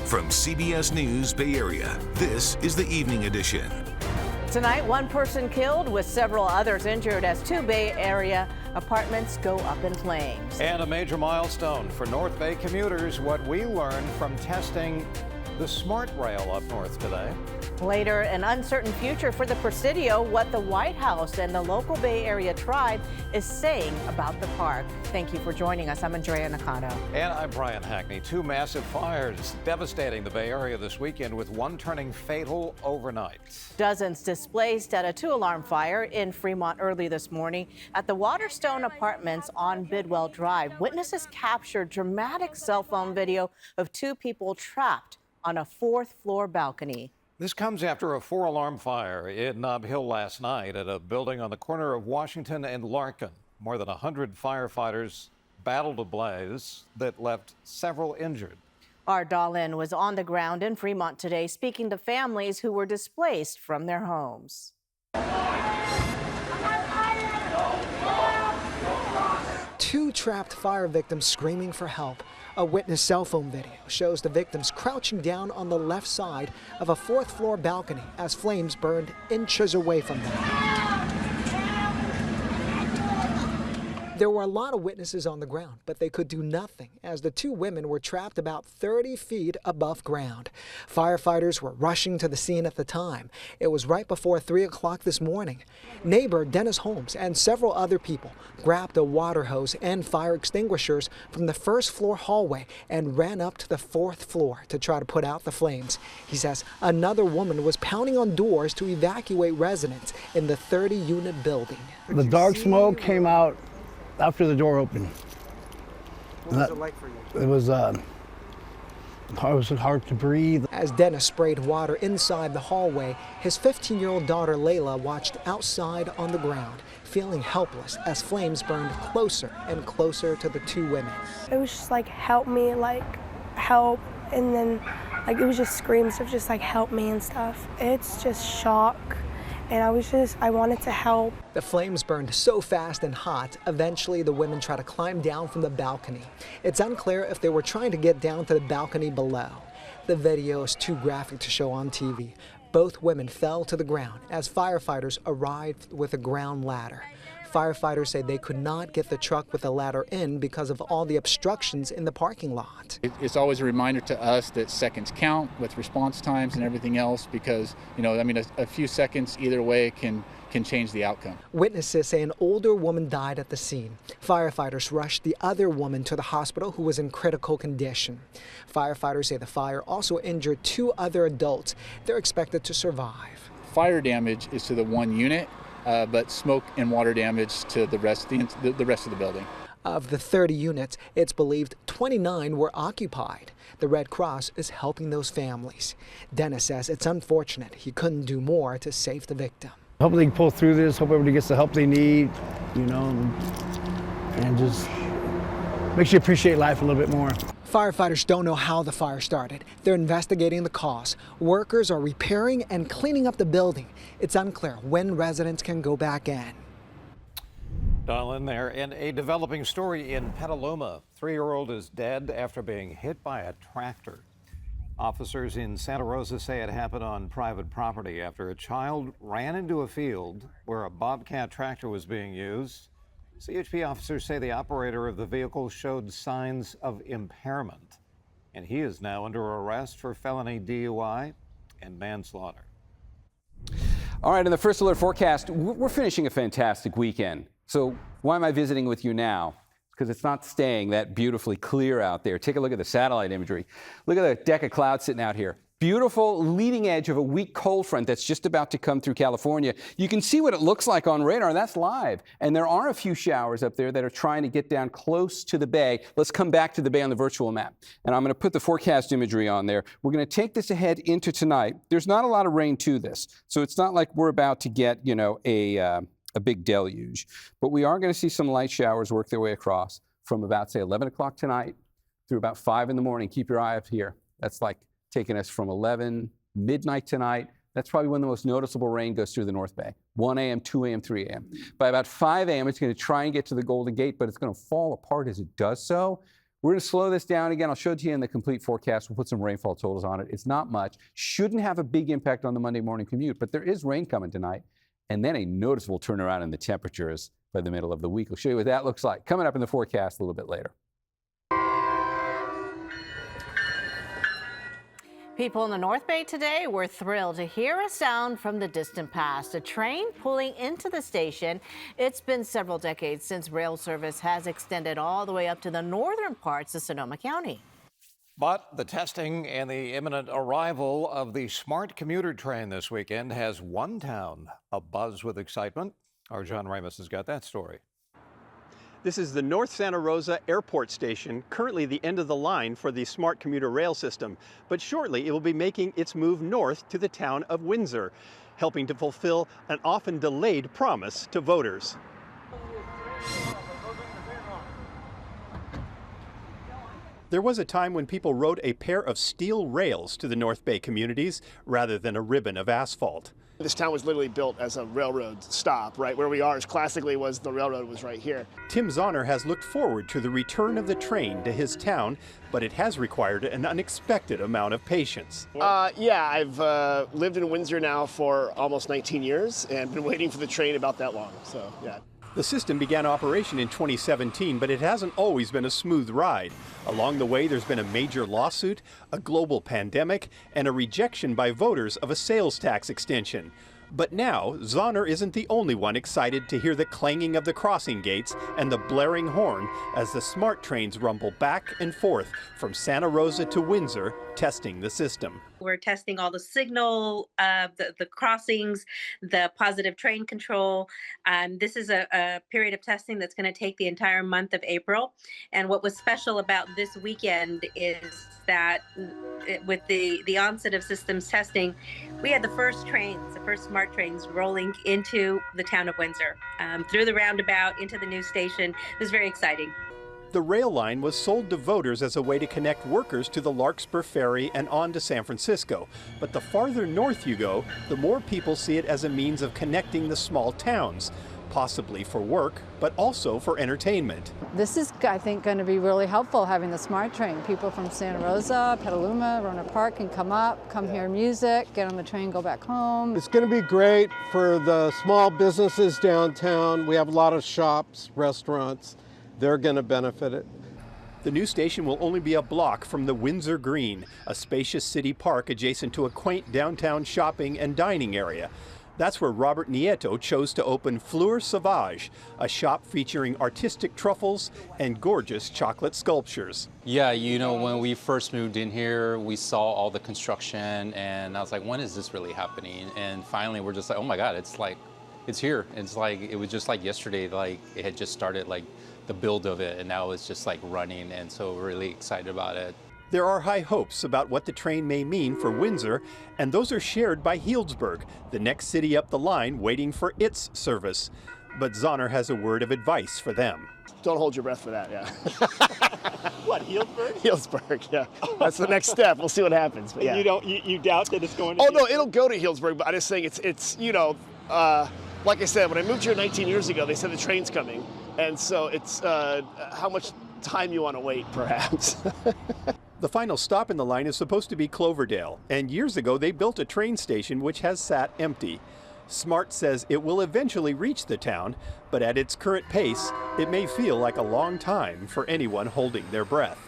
From CBS News Bay Area, this is the Evening Edition. Tonight, one person killed with several others injured as two Bay Area apartments go up in flames. And a major milestone for North Bay commuters, what we learned from testing the Smart Rail up north today. Later, an uncertain future for the Presidio, what the White House and the local Bay Area tribe is saying about the park. Thank you for joining us. I'm Andrea Nakano. And I'm Brian Hackney. Two massive fires devastating the Bay Area this weekend, with one turning fatal overnight. Dozens displaced at a two-alarm fire in Fremont early this morning at the Waterstone Apartments on Bidwell Drive. Witnesses captured dramatic cell phone video of two people trapped on a fourth-floor balcony. This comes after a four-alarm fire in Nob Hill last night at a building on the corner of Washington and Larkin. More than 100 firefighters battled a blaze that left several injured. Our Dahlin was on the ground in Fremont today, speaking to families who were displaced from their homes. Two trapped fire victims screaming for help. A witness cell phone video shows the victims crouching down on the left side of a fourth-floor balcony as flames burned inches away from them. There were a lot of witnesses on the ground, but they could do nothing as the two women were trapped about 30 feet above ground. Firefighters were rushing to the scene at the time. It was right before 3 o'clock this morning. Neighbor Dennis Holmes and several other people grabbed a water hose and fire extinguishers from the first-floor hallway and ran up to the fourth floor to try to put out the flames. He says another woman was pounding on doors to evacuate residents in the 30-unit building. The dark smoke came out after the door opened. What was it like for you? It was hard to breathe. As Dennis sprayed water inside the hallway, his 15-year-old daughter Layla watched outside on the ground, feeling helpless as flames burned closer and closer to the two women. It was just like, help me, like, help, and then like it was just screams of just like, help me and stuff. It's just shock. And I wanted to help. The flames burned so fast and hot, eventually the women tried to climb down from the balcony. It's unclear if they were trying to get down to the balcony below. The video is too graphic to show on TV. Both women fell to the ground as firefighters arrived with a ground ladder. Firefighters say they could not get the truck with the ladder in because of all the obstructions in the parking lot. It's always a reminder to us that seconds count with response times and everything else because, a few seconds either way can change the outcome. Witnesses say an older woman died at the scene. Firefighters rushed the other woman to the hospital who was in critical condition. Firefighters say the fire also injured two other adults. They're expected to survive. Fire damage is to the one unit. But smoke and water damage to the rest of the building. Of the 30 units, it's believed 29 were occupied. The Red Cross is helping those families. Dennis says it's unfortunate he couldn't do more to save the victim. Hope they can pull through this, hope everybody gets the help they need, and just makes you appreciate life a little bit more. Firefighters don't know how the fire started. They're investigating the cause. Workers are repairing and cleaning up the building. It's unclear when residents can go back in. Dahlin there. In a developing story in Petaluma, 3-year-old is dead after being hit by a tractor. Officers in Santa Rosa say it happened on private property after a child ran into a field where a Bobcat tractor was being used. CHP officers say the operator of the vehicle showed signs of impairment, and he is now under arrest for felony DUI and manslaughter. All right, in the First Alert forecast, we're finishing a fantastic weekend. So why am I visiting with you now? Because it's not staying that beautifully clear out there. Take a look at the satellite imagery. Look at the deck of clouds sitting out here. Beautiful leading edge of a weak cold front that's just about to come through California. You can see what it looks like on radar. That's live. And there are a few showers up there that are trying to get down close to the bay. Let's come back to the bay on the virtual map. And I'm going to put the forecast imagery on there. We're going to take this ahead into tonight. There's not a lot of rain to this. So it's not like we're about to get, a big deluge. But we are going to see some light showers work their way across from about, say, 11 o'clock tonight through about 5 in the morning. Keep your eye up here. That's like taking us from 11 midnight tonight. That's probably when the most noticeable rain goes through the North Bay. 1 a.m., 2 a.m., 3 a.m. By about 5 a.m., it's going to try and get to the Golden Gate, but it's going to fall apart as it does so. We're going to slow this down again. I'll show it to you in the complete forecast. We'll put some rainfall totals on it. It's not much. Shouldn't have a big impact on the Monday morning commute, but there is rain coming tonight, and then a noticeable turnaround in the temperatures by the middle of the week. I'll show you what that looks like coming up in the forecast a little bit later. People in the North Bay today were thrilled to hear a sound from the distant past, a train pulling into the station. It's been several decades since rail service has extended all the way up to the northern parts of Sonoma County. But the testing and the imminent arrival of the smart commuter train this weekend has one town abuzz with excitement. Our John Ramos has got that story. This is the North Santa Rosa Airport Station, currently the end of the line for the smart commuter rail system. But shortly it will be making its move north to the town of Windsor, helping to fulfill an often delayed promise to voters. There was a time when people rode a pair of steel rails to the North Bay communities rather than a ribbon of asphalt. This town was literally built as a railroad stop, right? Where we are is classically was the railroad was right here. Tim Zahner has looked forward to the return of the train to his town, but it has required an unexpected amount of patience. Yeah, I've lived in Windsor now for almost 19 years and been waiting for the train about that long, so yeah. The system began operation in 2017, but it hasn't always been a smooth ride. Along the way, there's been a major lawsuit, a global pandemic, and a rejection by voters of a sales tax extension. But now, Zahner isn't the only one excited to hear the clanging of the crossing gates and the blaring horn as the smart trains rumble back and forth from Santa Rosa to Windsor, testing the system. We're testing all the signal, the crossings, the positive train control. This is a period of testing that's going to take the entire month of April. And what was special about this weekend is that with the onset of systems testing, we had the first smart trains rolling into the town of Windsor, through the roundabout, into the new station. It was very exciting. The rail line was sold to voters as a way to connect workers to the Larkspur Ferry and on to San Francisco. But the farther north you go, the more people see it as a means of connecting the small towns, possibly for work, but also for entertainment. This is, I think, going to be really helpful, having the smart train. People from Santa Rosa, Petaluma, Roanoke Park can come up, hear music, get on the train, go back home. It's going to be great for the small businesses downtown. We have a lot of shops, restaurants. They're going to benefit it. The new station will only be a block from the Windsor Green, a spacious city park adjacent to a quaint downtown shopping and dining area. That's where Robert Nieto chose to open Fleur Sauvage, a shop featuring artistic truffles and gorgeous chocolate sculptures. Yeah, you know, when we first moved in here, we saw all the construction, and I was like, when is this really happening? And finally, we're just like, oh my God, it's here. It's like, it was just like yesterday, like it had just started, like the build of it, and now it's just like running, and so we're really excited about it. There are high hopes about what the train may mean for Windsor, and those are shared by Healdsburg, the next city up the line waiting for its service. But Zahner has a word of advice for them. Don't hold your breath for that, yeah. What, Healdsburg? Healdsburg, yeah. That's the next step. We'll see what happens. But yeah. You doubt that it's going to? Oh no, it'll go to Healdsburg, but I'm just saying it's you know, like I said, when I moved here 19 years ago, they said the train's coming, and so it's how much time you want to wait, perhaps. The final stop in the line is supposed to be Cloverdale, and years ago they built a train station which has sat empty. Smart says it will eventually reach the town, but at its current pace, it may feel like a long time for anyone holding their breath.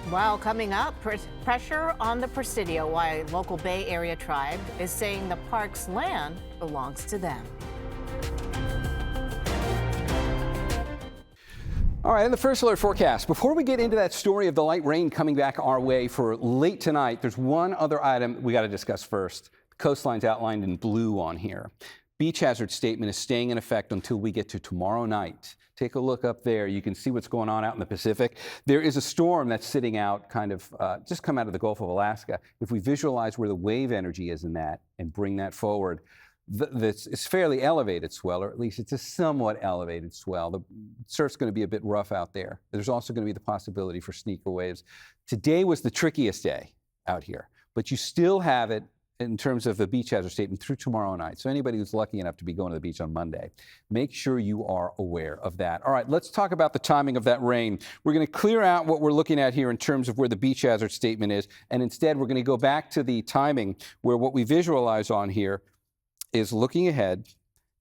Well, coming up, pressure on the Presidio, why local Bay Area tribe is saying the park's land belongs to them. All right, and the first alert forecast. Before we get into that story of the light rain coming back our way for late tonight, there's one other item we got to discuss first. The coastline's outlined in blue on here. Beach hazard statement is staying in effect until we get to tomorrow night. Take a look up there. You can see what's going on out in the Pacific. There is a storm that's sitting out just come out of the Gulf of Alaska. If we visualize where the wave energy is in that and bring that forward, it's fairly elevated swell, or at least it's a somewhat elevated swell. The surf's going to be a bit rough out there. There's also going to be the possibility for sneaker waves. Today was the trickiest day out here, but you still have it in terms of the beach hazard statement through tomorrow night. So anybody who's lucky enough to be going to the beach on Monday, make sure you are aware of that. All right, let's talk about the timing of that rain. We're going to clear out what we're looking at here in terms of where the beach hazard statement is, and instead we're going to go back to the timing where what we visualize on here is looking ahead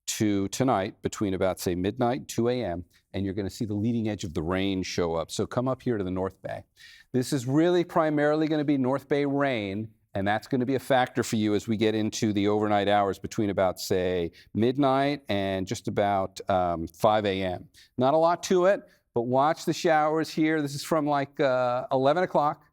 to tonight between about, say, midnight, 2 a.m., and you're going to see the leading edge of the rain show up. So come up here to the North Bay. This is really primarily going to be North Bay rain, and that's going to be a factor for you as we get into the overnight hours between about, say, midnight and just about 5 a.m. Not a lot to it, but watch the showers here. This is from like 11 o'clock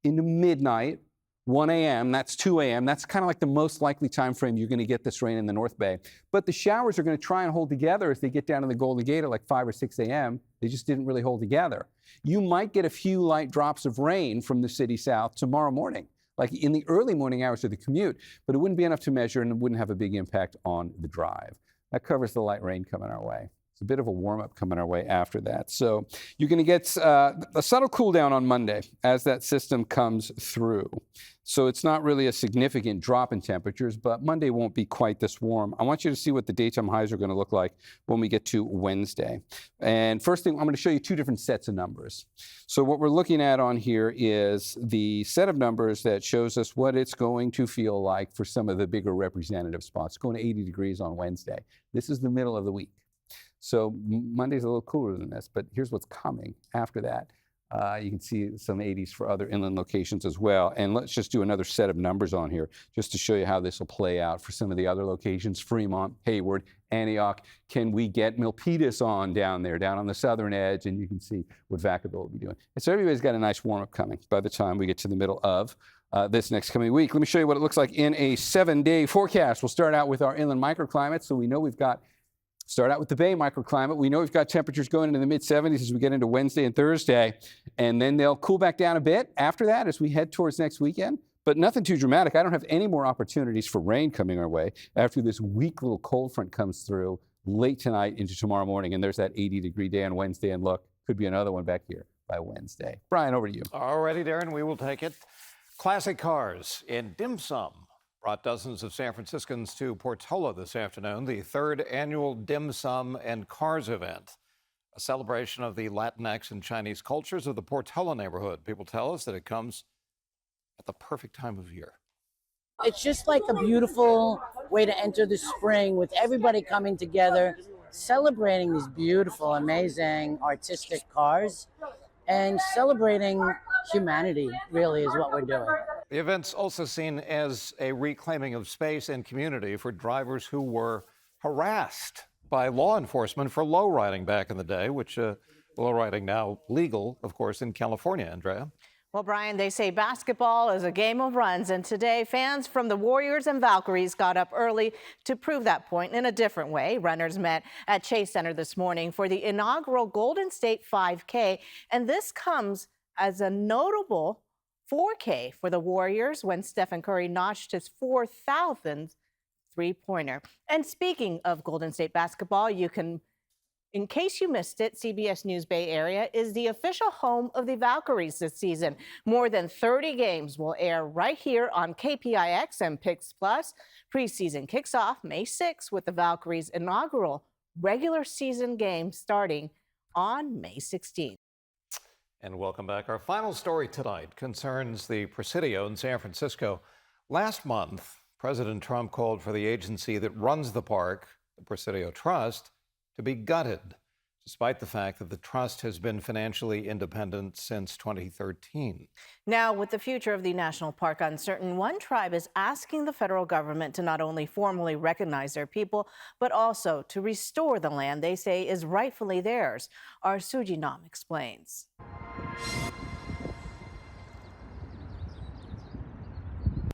into midnight, 1 a.m., that's 2 a.m. That's kind of like the most likely time frame you're going to get this rain in the North Bay. But the showers are going to try and hold together as they get down to the Golden Gate at like 5 or 6 a.m. They just didn't really hold together. You might get a few light drops of rain from the city south tomorrow morning, like in the early morning hours of the commute, but it wouldn't be enough to measure and it wouldn't have a big impact on the drive. That covers the light rain coming our way. It's a bit of a warm-up coming our way after that. So you're going to get a subtle cool down on Monday as that system comes through. So it's not really a significant drop in temperatures, but Monday won't be quite this warm. I want you to see what the daytime highs are going to look like when we get to Wednesday. And first thing, I'm going to show you two different sets of numbers. So what we're looking at on here is the set of numbers that shows us what it's going to feel like for some of the bigger representative spots. It's going to 80 degrees on Wednesday. This is the middle of the week. So Monday's a little cooler than this, but here's what's coming after that. You can see some 80s for other inland locations as well. And let's just do another set of numbers on here just to show you how this will play out for some of the other locations, Fremont, Hayward, Antioch. Can we get Milpitas on down there, down on the southern edge? And you can see what Vacaville will be doing. And so everybody's got a nice warm-up coming by the time we get to the middle of this next coming week. Let me show you what it looks like in a 7-day forecast. We'll start out with our inland microclimates. So we know we've got start out with the Bay microclimate. We know we've got temperatures going into the mid-70s as we get into Wednesday and Thursday, and then they'll cool back down a bit after that as we head towards next weekend, but nothing too dramatic. I don't have any more opportunities for rain coming our way after this weak little cold front comes through late tonight into tomorrow morning, and there's that 80-degree day on Wednesday, and look, could be another one back here by Wednesday. Brian, over to you. All righty, Darren, we will take it. Classic cars in dim sum brought dozens of San Franciscans to Portola this afternoon, the third annual Dim Sum and Cars event, a celebration of the Latinx and Chinese cultures of the Portola neighborhood. People tell us that it comes at the perfect time of year. It's just like a beautiful way to enter the spring with everybody coming together, celebrating these beautiful, amazing, artistic cars, and celebrating humanity, really, is what we're doing. The event's also seen as a reclaiming of space and community for drivers who were harassed by law enforcement for low riding back in the day, which low riding now legal, of course, in California, Andrea. Well, Brian, they say basketball is a game of runs, and today fans from the Warriors and Valkyries got up early to prove that point in a different way. Runners met at Chase Center this morning for the inaugural Golden State 5K, and this comes as a notable 4K for the Warriors when Stephen Curry notched his 4,000th three-pointer. And speaking of Golden State basketball, you can, in case you missed it, CBS News Bay Area is the official home of the Valkyries this season. More than 30 games will air right here on KPIX and PIX Plus. Preseason kicks off May 6th with the Valkyries' inaugural regular season game starting on May 16th. And welcome back. Our final story tonight concerns the Presidio in San Francisco. Last month, President Trump called for the agency that runs the park, the Presidio Trust, to be gutted, despite the fact that the trust has been financially independent since 2013. Now, with the future of the national park uncertain, one tribe is asking the federal government to not only formally recognize their people, but also to restore the land they say is rightfully theirs. Our Suji Nam explains.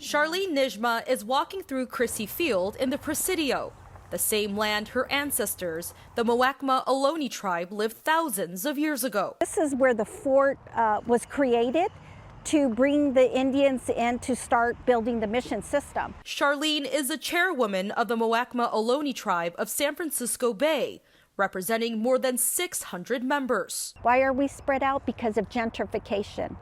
Charlene Nijma is walking through Crissy Field in the Presidio, the same land her ancestors, the Muwekma Ohlone tribe, lived thousands of years ago. This is where the fort was created to bring the Indians in to start building the mission system. Charlene is a chairwoman of the Muwekma Ohlone tribe of San Francisco Bay, representing more than 600 members. Why are we spread out? Because of gentrification.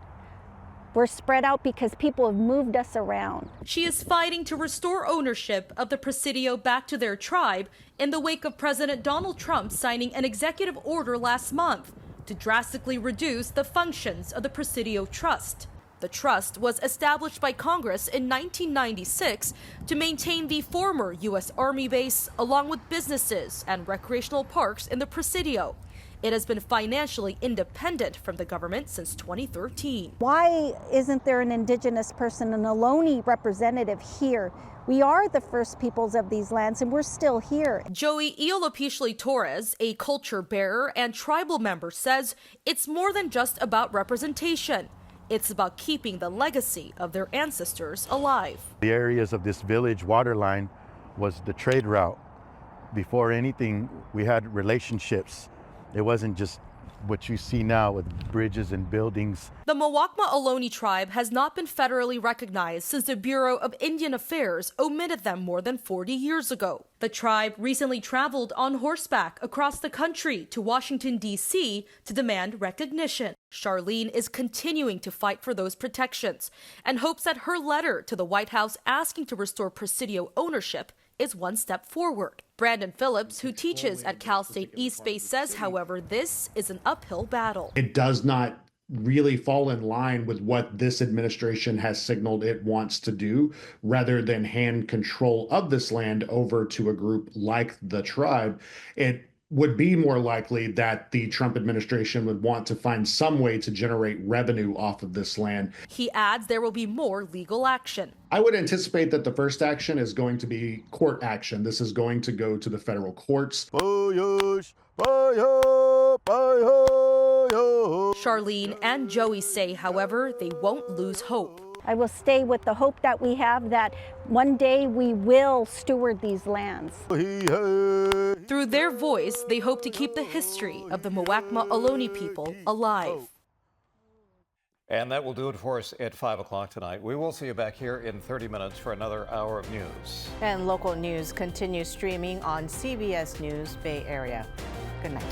We're spread out because people have moved us around. She is fighting to restore ownership of the Presidio back to their tribe in the wake of President Donald Trump signing an executive order last month to drastically reduce the functions of the Presidio Trust. The trust was established by Congress in 1996 to maintain the former U.S. Army base along with businesses and recreational parks in the Presidio. It has been financially independent from the government since 2013. Why isn't there an Indigenous person, an Ohlone representative here? We are the first peoples of these lands, and we're still here. Joey Iolopishli Torres, a culture bearer and tribal member, says it's more than just about representation. It's about keeping the legacy of their ancestors alive. The areas of this village water line was the trade route. Before anything, we had relationships. It wasn't just what you see now with bridges and buildings. The Muwekma Ohlone tribe has not been federally recognized since the Bureau of Indian Affairs omitted them more than 40 years ago. The tribe recently traveled on horseback across the country to Washington, D.C. to demand recognition. Charlene is continuing to fight for those protections and hopes that her letter to the White House asking to restore Presidio ownership is one step forward. Brandon Phillips, who teaches at Cal State East Bay, says, however, this is an uphill battle. It does not really fall in line with what this administration has signaled it wants to do, rather than hand control of this land over to a group like the tribe. It would be more likely that the Trump administration would want to find some way to generate revenue off of this land. He adds there will be more legal action. I would anticipate that the first action is going to be court action. This is going to go to the federal courts. Charlene and Joey say, however, they won't lose hope. I will stay with the hope that we have that one day we will steward these lands. Through their voice, they hope to keep the history of the Muwekma Ohlone people alive. And that will do it for us at 5 o'clock tonight. We will see you back here in 30 minutes for another hour of news. And local news continues streaming on CBS News Bay Area. Good night.